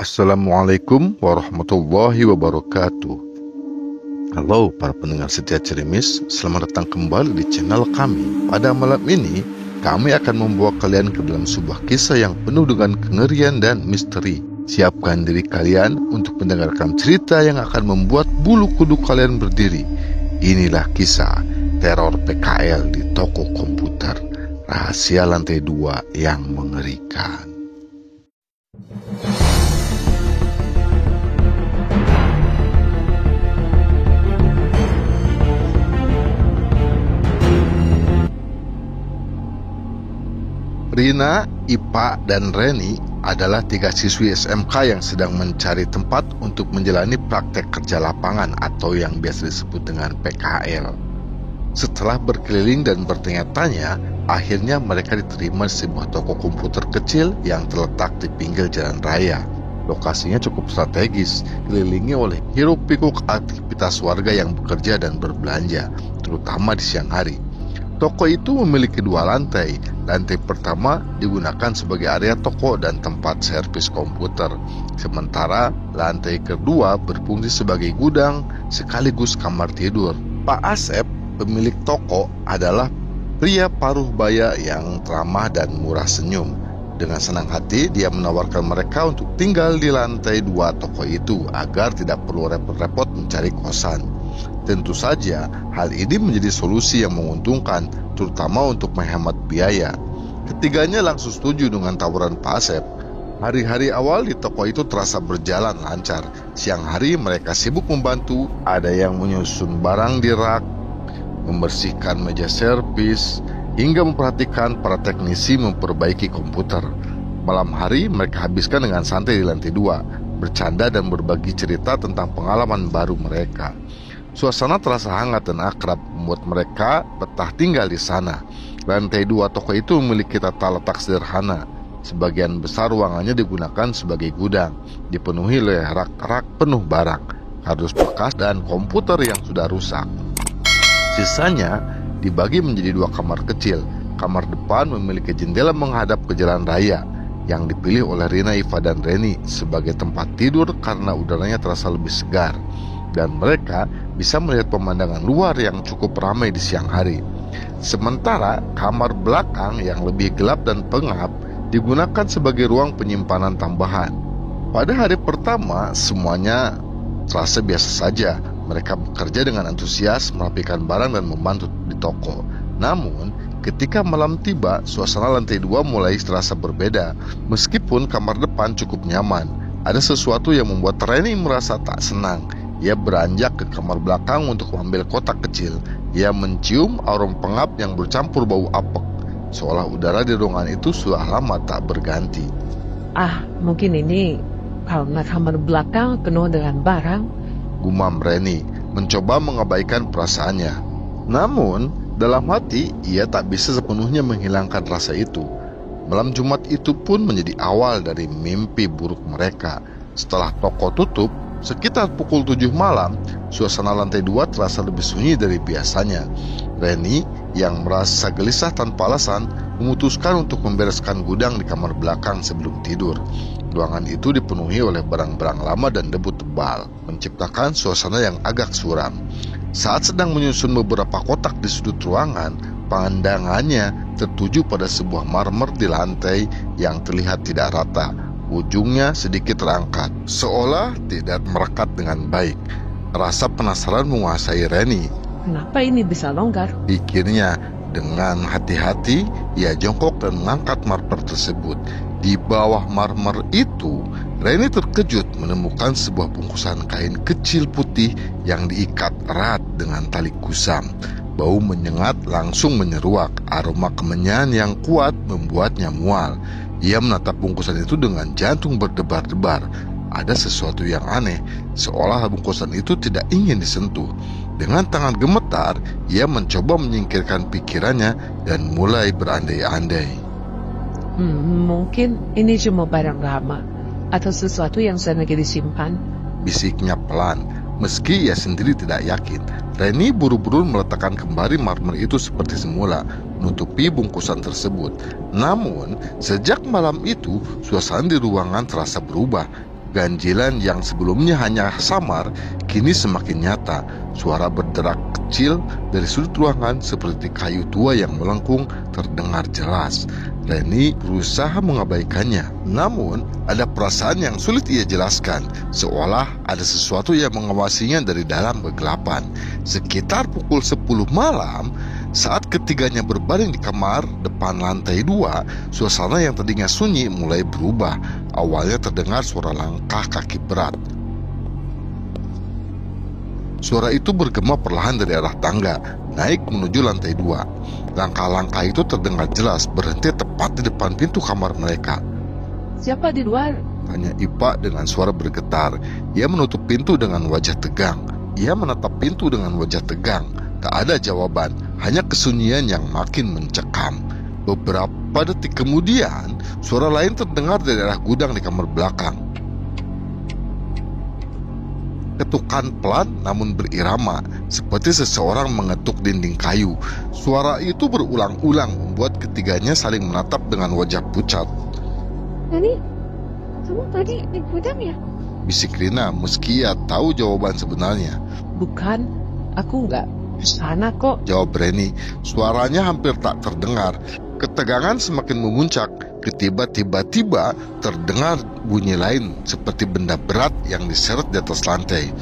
Assalamualaikum warahmatullahi wabarakatuh. Halo para pendengar setia Cerimis, selamat datang kembali di channel kami. Pada malam ini, kami akan membawa kalian ke dalam sebuah kisah yang penuh dengan kengerian dan misteri. Siapkan diri kalian untuk mendengarkan cerita yang akan membuat bulu kuduk kalian berdiri. Inilah kisah teror PKL di toko komputer, rahasia lantai 2 yang mengerikan. Rina, Ipa, dan Reni adalah 3 siswi SMK yang sedang mencari tempat untuk menjalani praktek kerja lapangan atau yang biasa disebut dengan PKL. Setelah berkeliling dan bertanya-tanya, akhirnya mereka diterima di sebuah toko komputer kecil yang terletak di pinggir jalan raya. Lokasinya cukup strategis, dikelilingi oleh hiruk-pikuk aktivitas warga yang bekerja dan berbelanja, terutama di siang hari. Toko itu memiliki 2 lantai. Lantai pertama digunakan sebagai area toko dan tempat servis komputer. Sementara lantai kedua berfungsi sebagai gudang sekaligus kamar tidur. Pak Asep, pemilik toko, adalah pria paruh baya yang ramah dan murah senyum. Dengan senang hati dia menawarkan mereka untuk tinggal di lantai 2 toko itu agar tidak perlu repot-repot mencari kosan. Tentu saja hal ini menjadi solusi yang menguntungkan, terutama untuk menghemat biaya. Ketiganya langsung setuju dengan tawaran Pak Asep. Hari-hari awal di toko itu terasa berjalan lancar. Siang hari mereka sibuk membantu, ada yang menyusun barang di rak, membersihkan meja servis, hingga memperhatikan para teknisi memperbaiki komputer. Malam hari mereka habiskan dengan santai di lantai 2, bercanda dan berbagi cerita tentang pengalaman baru mereka. Suasana terasa hangat dan akrab, membuat mereka betah tinggal di sana. Lantai 2 toko itu memiliki tata letak sederhana. Sebagian besar ruangannya digunakan sebagai gudang, dipenuhi oleh rak-rak penuh barang, kardus bekas, dan komputer yang sudah rusak. Sisanya dibagi menjadi 2 kamar kecil. Kamar depan memiliki jendela menghadap ke jalan raya, yang dipilih oleh Rina, Iva, dan Reni sebagai tempat tidur karena udaranya terasa lebih segar, dan mereka bisa melihat pemandangan luar yang cukup ramai di siang hari. Sementara kamar belakang yang lebih gelap dan pengap digunakan sebagai ruang penyimpanan tambahan. Pada hari pertama semuanya terasa biasa saja. Mereka bekerja dengan antusias, merapikan barang dan membantu di toko. Namun ketika malam tiba, suasana lantai 2 mulai terasa berbeda. Meskipun kamar depan cukup nyaman, ada sesuatu yang membuat Reni merasa tak senang. Ia beranjak ke kamar belakang untuk mengambil kotak kecil. Ia mencium aroma pengap yang bercampur bau apek, seolah udara di ruangan itu sudah lama tak berganti. Mungkin ini karena kamar belakang penuh dengan barang, gumam Reni, mencoba mengabaikan perasaannya. Namun dalam hati ia tak bisa sepenuhnya menghilangkan rasa itu. Malam Jumat itu pun menjadi awal dari mimpi buruk mereka. Setelah toko tutup sekitar pukul 7 malam, suasana lantai 2 terasa lebih sunyi dari biasanya. Reni yang merasa gelisah tanpa alasan memutuskan untuk membereskan gudang di kamar belakang sebelum tidur. Ruangan itu dipenuhi oleh barang-barang lama dan debu tebal, menciptakan suasana yang agak suram. Saat sedang menyusun beberapa kotak di sudut ruangan, pandangannya tertuju pada sebuah marmer di lantai yang terlihat tidak rata. Ujungnya sedikit terangkat, seolah tidak merekat dengan baik. Rasa penasaran menguasai Reni. Kenapa ini bisa longgar? Pikirnya. Dengan hati-hati ia jongkok dan mengangkat marmer tersebut. Di bawah marmer itu, Reni terkejut menemukan sebuah bungkusan kain kecil putih yang diikat erat dengan tali kusam. Bau menyengat langsung menyeruak. Aroma kemenyan yang kuat membuatnya mual. Ia menatap bungkusan itu dengan jantung berdebar-debar. Ada sesuatu yang aneh, seolah bungkusan itu tidak ingin disentuh. Dengan tangan gemetar, ia mencoba menyingkirkan pikirannya dan mulai berandai-andai. Mungkin ini cuma barang lama atau sesuatu yang sengaja disimpan, bisiknya pelan. Meski ia sendiri tidak yakin, Reni buru-buru meletakkan kembali marmer itu seperti semula, menutupi bungkusan tersebut. Namun, sejak malam itu, suasana di ruangan terasa berubah. Ganjilan yang sebelumnya hanya samar, kini semakin nyata. Suara berderak kecil dari sudut ruangan seperti kayu tua yang melengkung terdengar jelas. Reni berusaha mengabaikannya, namun ada perasaan yang sulit ia jelaskan, seolah ada sesuatu yang mengawasinya dari dalam kegelapan. Sekitar pukul 10 malam, saat ketiganya berbaring di kamar depan lantai 2, suasana yang tadinya sunyi mulai berubah. Awalnya terdengar suara langkah kaki berat. Suara itu bergema perlahan dari arah tangga, naik menuju lantai 2. Langkah-langkah itu terdengar jelas, berhenti tepat di depan pintu kamar mereka. Siapa di luar? Tanya Ipa dengan suara bergetar. Ia menutup pintu dengan wajah tegang. Ia menatap pintu dengan wajah tegang. Tak ada jawaban, hanya kesunyian yang makin mencekam. Beberapa detik kemudian, suara lain terdengar dari arah gudang di kamar belakang. Ketukan pelan namun berirama, seperti seseorang mengetuk dinding kayu. Suara itu berulang-ulang membuat ketiganya saling menatap dengan wajah pucat. Reni, kamu tadi di gudang ya? Bisik Rina meski ia tahu jawaban sebenarnya. Bukan, aku nggak kesana kok. Jawab Reni, suaranya hampir tak terdengar. Ketegangan semakin memuncak. Tiba-tiba terdengar bunyi lain seperti benda berat yang diseret di atas lantai.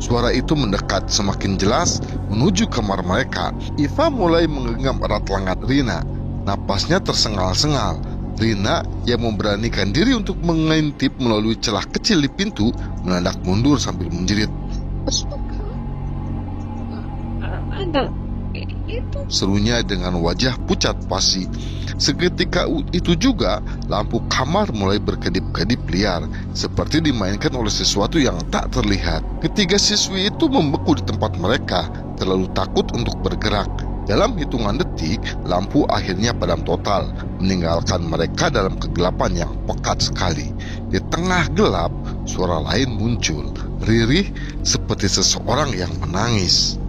Suara itu mendekat semakin jelas menuju kamar mereka. Iva mulai menggenggam erat lengan Rina. Napasnya tersengal-sengal. Rina yang memberanikan diri untuk mengintip melalui celah kecil di pintu mendadak mundur sambil menjerit. Ada itu. Serunya dengan wajah pucat pasi. Seketika itu juga lampu kamar mulai berkedip-kedip liar, seperti dimainkan oleh sesuatu yang tak terlihat. Ketiga siswi itu membeku di tempat mereka, terlalu takut untuk bergerak. Dalam hitungan detik, lampu akhirnya padam total, meninggalkan mereka dalam kegelapan yang pekat sekali. Di tengah gelap, suara lain muncul, ririh seperti seseorang yang menangis.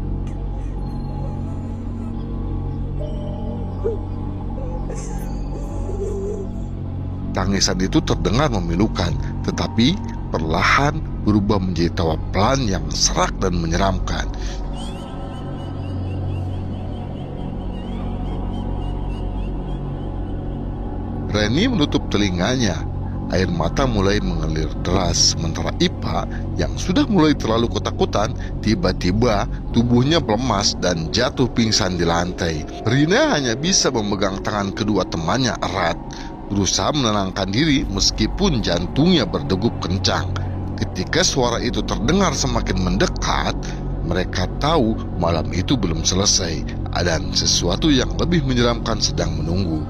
Tangisan itu terdengar memilukan, tetapi perlahan berubah menjadi tawa pelan yang serak dan menyeramkan. Reni menutup telinganya. Air mata mulai mengalir deras, sementara Ipa yang sudah mulai terlalu ketakutan, tiba-tiba tubuhnya melemas dan jatuh pingsan di lantai. Rina hanya bisa memegang tangan kedua temannya erat, berusaha menenangkan diri meskipun jantungnya berdegup kencang. Ketika suara itu terdengar semakin mendekat, mereka tahu malam itu belum selesai dan sesuatu yang lebih menyeramkan sedang menunggu.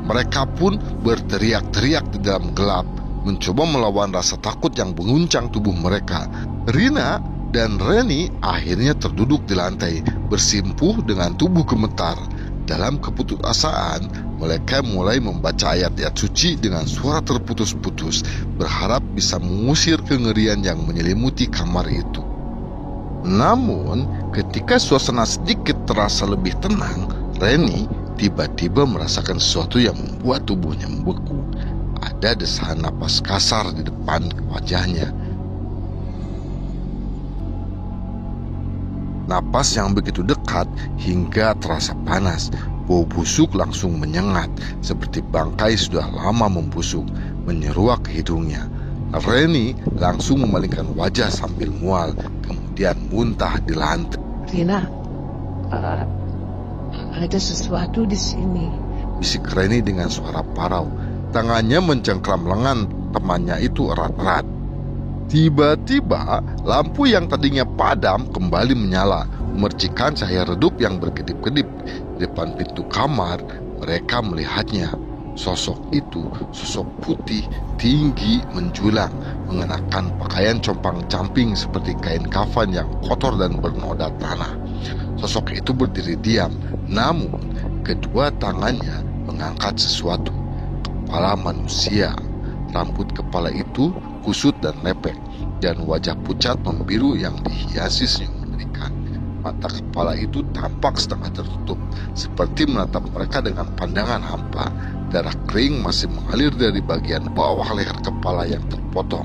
Mereka pun berteriak-teriak di dalam gelap, mencoba melawan rasa takut yang menguncang tubuh mereka. Rina dan Reni akhirnya terduduk di lantai, bersimpuh dengan tubuh gemetar. Dalam keputusasaan, mereka mulai membaca ayat-ayat suci dengan suara terputus-putus, berharap bisa mengusir kengerian yang menyelimuti kamar itu. Namun, ketika suasana sedikit terasa lebih tenang, Reni tiba-tiba merasakan sesuatu yang membuat tubuhnya membeku. Ada desahan napas kasar di depan wajahnya. Napas yang begitu dekat hingga terasa panas. Bau busuk langsung menyengat, seperti bangkai sudah lama membusuk, menyeruak ke hidungnya. Reni langsung memalingkan wajah sambil mual, kemudian muntah di lantai. Rina, ada sesuatu di sini. Bisik Reni dengan suara parau. Tangannya mencengkram lengan temannya itu erat-erat. Tiba-tiba, lampu yang tadinya padam kembali menyala, memercikan cahaya redup yang berkedip-kedip. Di depan pintu kamar, mereka melihatnya. Sosok itu, sosok putih, tinggi, menjulang, mengenakan pakaian compang-camping seperti kain kafan yang kotor dan bernoda tanah. Sosok itu berdiri diam, namun kedua tangannya mengangkat sesuatu. Kepala manusia. Rambut kepala itu kusut dan lepek, dan wajah pucat membiru yang dihiasi senyum mengerikan. Mata kepala itu tampak setengah tertutup, seperti menatap mereka dengan pandangan hampa. Darah kering masih mengalir dari bagian bawah leher kepala yang terpotong,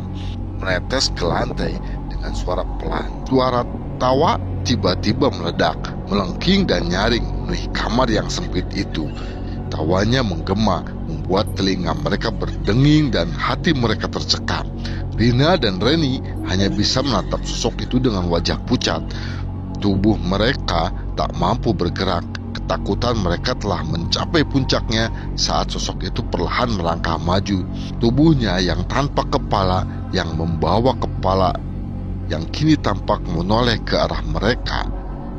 menetes ke lantai dengan suara pelan. Suara tawa tiba-tiba meledak, melengking dan nyaring memenuhi kamar yang sempit itu. Tawanya menggema, membuat telinga mereka berdenging dan hati mereka tercekam. Rina dan Reni hanya bisa menatap sosok itu dengan wajah pucat. Tubuh mereka tak mampu bergerak. Ketakutan mereka telah mencapai puncaknya saat sosok itu perlahan melangkah maju. Tubuhnya yang tanpa kepala, yang membawa kepala yang kini tampak menoleh ke arah mereka.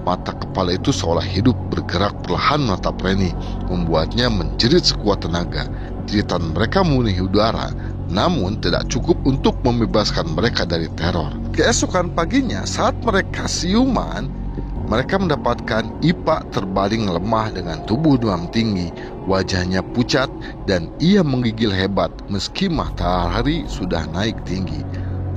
Mata kepala itu seolah hidup, bergerak perlahan menatap Reni, membuatnya menjerit sekuat tenaga. Jeritan mereka memenuhi udara, namun tidak cukup untuk membebaskan mereka dari teror. Keesokan paginya, saat mereka siuman, mereka mendapatkan Ipa terbaring lemah dengan tubuh demam tinggi. Wajahnya pucat dan ia menggigil hebat meski matahari sudah naik tinggi.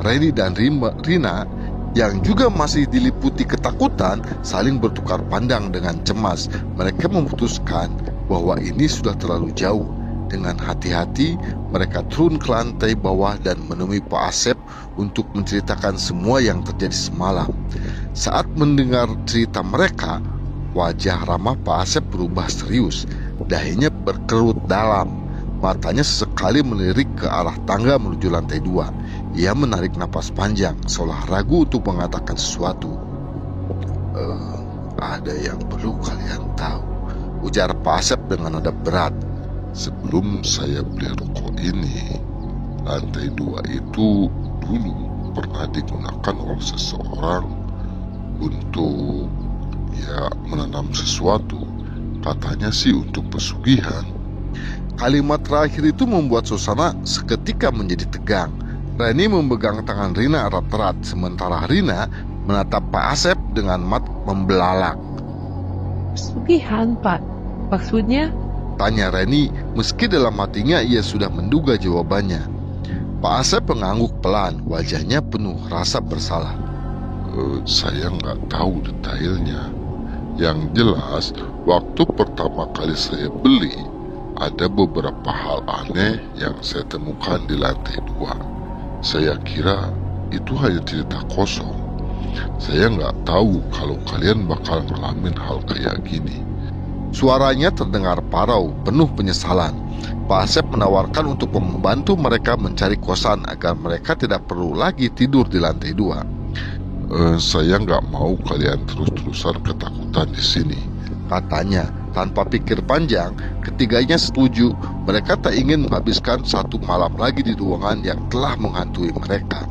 Reni dan Rina yang juga masih diliputi ketakutan saling bertukar pandang dengan cemas. Mereka memutuskan bahwa ini sudah terlalu jauh. Dengan hati-hati mereka turun ke lantai bawah dan menemui Pak Asep untuk menceritakan semua yang terjadi semalam. Saat mendengar cerita mereka, wajah ramah Pak Asep berubah serius. Dahinya berkerut dalam, matanya sesekali melirik ke arah tangga menuju lantai 2. Ia menarik napas panjang, seolah ragu untuk mengatakan sesuatu. Ada yang perlu kalian tahu, ujar Pak Asep dengan nada berat. Sebelum saya beli ruko ini, lantai 2 itu dulu pernah digunakan oleh seseorang untuk menanam sesuatu. Katanya sih untuk pesugihan. Kalimat terakhir itu membuat suasana seketika menjadi tegang. Reni memegang tangan Rina erat-erat, sementara Rina menatap Pak Asep dengan mata membelalak. Pesugihan, Pak? Maksudnya? Tanya Reni, meski dalam hatinya ia sudah menduga jawabannya. Pak Asep mengangguk pelan, wajahnya penuh rasa bersalah. Saya nggak tahu detailnya. Yang jelas, waktu pertama kali saya beli, ada beberapa hal aneh yang saya temukan di lantai 2. Saya kira itu hanya cerita kosong. Saya nggak tahu kalau kalian bakal ngalamin hal kayak gini. Suaranya terdengar parau, penuh penyesalan. Pak Asep menawarkan untuk membantu mereka mencari kosan agar mereka tidak perlu lagi tidur di lantai 2. Saya nggak mau kalian terus-terusan ketakutan di sini, katanya. Tanpa pikir panjang, ketiganya setuju. Mereka tak ingin menghabiskan satu malam lagi di ruangan yang telah menghantui mereka.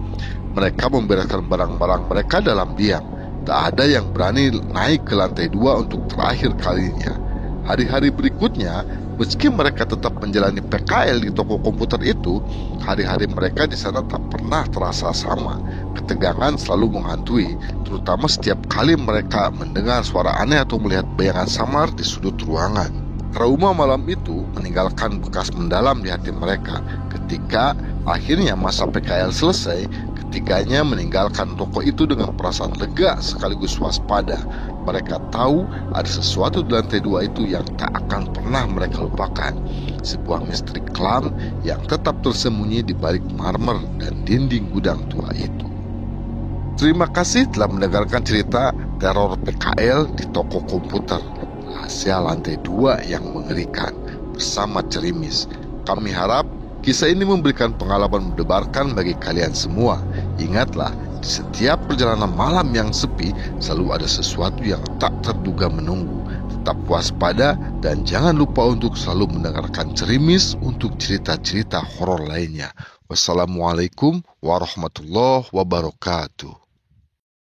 Mereka membereskan barang-barang mereka dalam diam. Tak ada yang berani naik ke lantai 2 untuk terakhir kalinya. Hari-hari berikutnya, meski mereka tetap menjalani PKL di toko komputer itu, hari-hari mereka di sana tak pernah terasa sama. Ketegangan selalu menghantui, terutama setiap kali mereka mendengar suara aneh atau melihat bayangan samar di sudut ruangan. Trauma malam itu meninggalkan bekas mendalam di hati mereka. Ketika akhirnya masa PKL selesai, ketiganya meninggalkan toko itu dengan perasaan lega sekaligus waspada. Mereka tahu ada sesuatu di lantai 2 itu yang tak akan pernah mereka lupakan. Sebuah misteri kelam yang tetap tersembunyi di balik marmer dan dinding gudang tua itu. Terima kasih telah mendengarkan cerita teror PKL di toko komputer. Rahasia lantai 2 yang mengerikan bersama Cerimis. Kami harap kisah ini memberikan pengalaman mendebarkan bagi kalian semua. Ingatlah, di setiap perjalanan malam yang sepi selalu ada sesuatu yang tak terduga menunggu. Tetap waspada dan jangan lupa untuk selalu mendengarkan Cerimis untuk cerita-cerita horor lainnya. Wassalamualaikum warahmatullahi wabarakatuh.